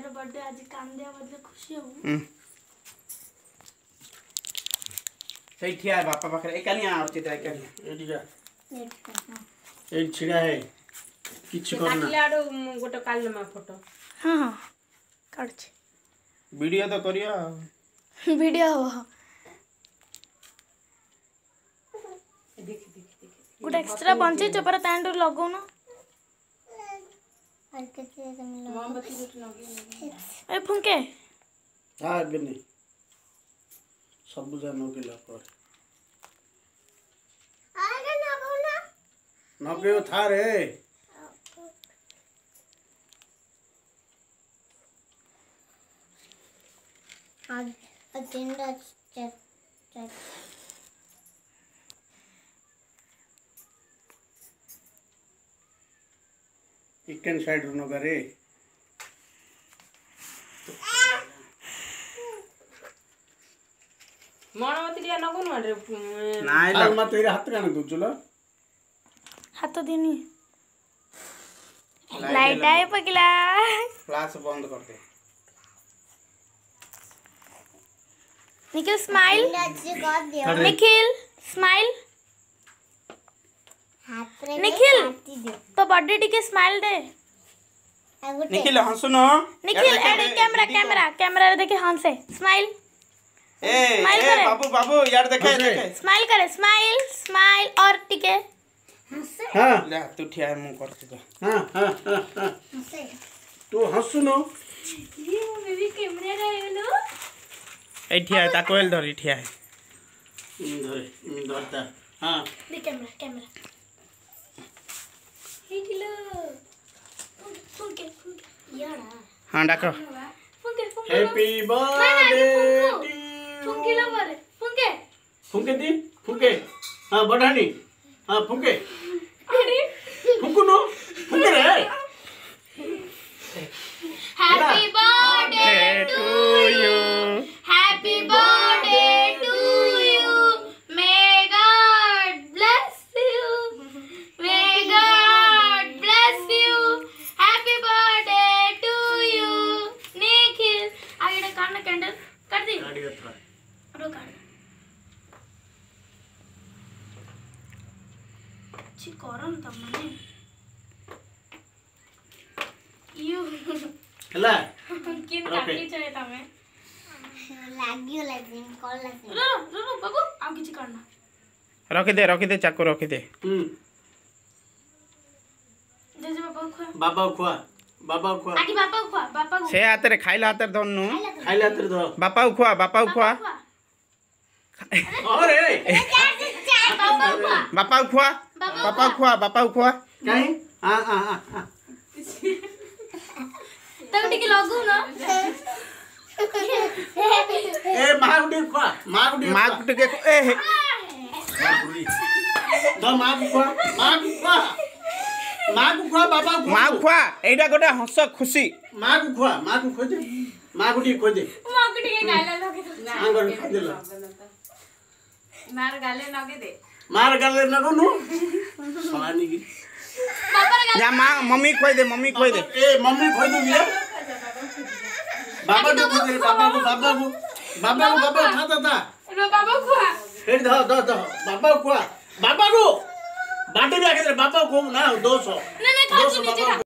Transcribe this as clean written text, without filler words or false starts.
यार बर्थडे आज कांदिया बदले खुशी हो सही ठिया है बापा पाखरे एकानी आ चित्रा एकानी एडी जा एडी छिड़ा है किछ करना काटलाडो गोटे काल मा फोटो हां हां काट छे वीडियो तो करियो वीडियो हो देख गुड एक्स्ट्रा बंचे चपर तांडो लगो ना मोमबत्ती गोटे लगे ए फुंके हां बने सब जानो के ला आगे ना बोलना नगे था रे आज अटेंडेंस चेक इकन साइड नो करे मोमबत्ती दिया नगो न रे नाइ ला म तेरे हाथ कान दुजुलो हाथ दिनी लाइट आए पगला फ्लैश बंद कर दे निखिल स्माइल निखिल स्माइल निखिल तो बर्थडे टिके स्माइल दे निखिल हंसनो निखिल एडे कैमरा कैमरा कैमरा रे देखे हंसे स्माइल ए बाबू बाबू यार देखे देखे स्माइल करे स्माइल स्माइल और टिके हां ले तू ठिया मु करते तो हां तू हंसनो ये बेबी कैमरा रे लो ए ठिया ता कोयल धरी ठिया धरे धरता हां दे कैमरा कैमरा हे दिलो फुंके फुंके यारा हां डाको फुंके फुंके हैप्पी बर्थडे फुंके लो मारे फुंके फुंके दी फुंके हां बढ़ानी हां फुंके अरे फुंकुनो फुंके रे happy birthday to you happy birthday to you may God bless you may God bless you happy birthday to you Nikhil आगे काटना कैंडल कर दी गाड़ी उठा रो काट ची करन त माने यू हला किन काटी चले तमे लागियो लागिन कॉल लागिन रो बाबू आ किछ करना रख दे चाकू रख दे जे जे बाबा खुआ आगे बापा को से हाथ रे खाइला हाथ रे धरनु खाइला हाथ रे धर बापा खुआ अरे बापा खुआ काई हां तब टिके लगू ना ए मागुडी खुआ मागुडी के ए द मागु खुआ बाबा खुआ एडा गोटा हंस खुशी मागु खोजे मागुडी खोजे मागुडी के गाला लगे तो आंगन खोजे ला मार गाले नगे दे मार गाले नगनु सलानी की जा मां मम्मी खोई दे ए मम्मी खोई दे बिया बाबा दे खोजे बाबा खाता रो बाबा खुआ फिर द बाबा खुआ बाबा को बाटे भी आके बाबा को ना 200 नहीं खाती नीचे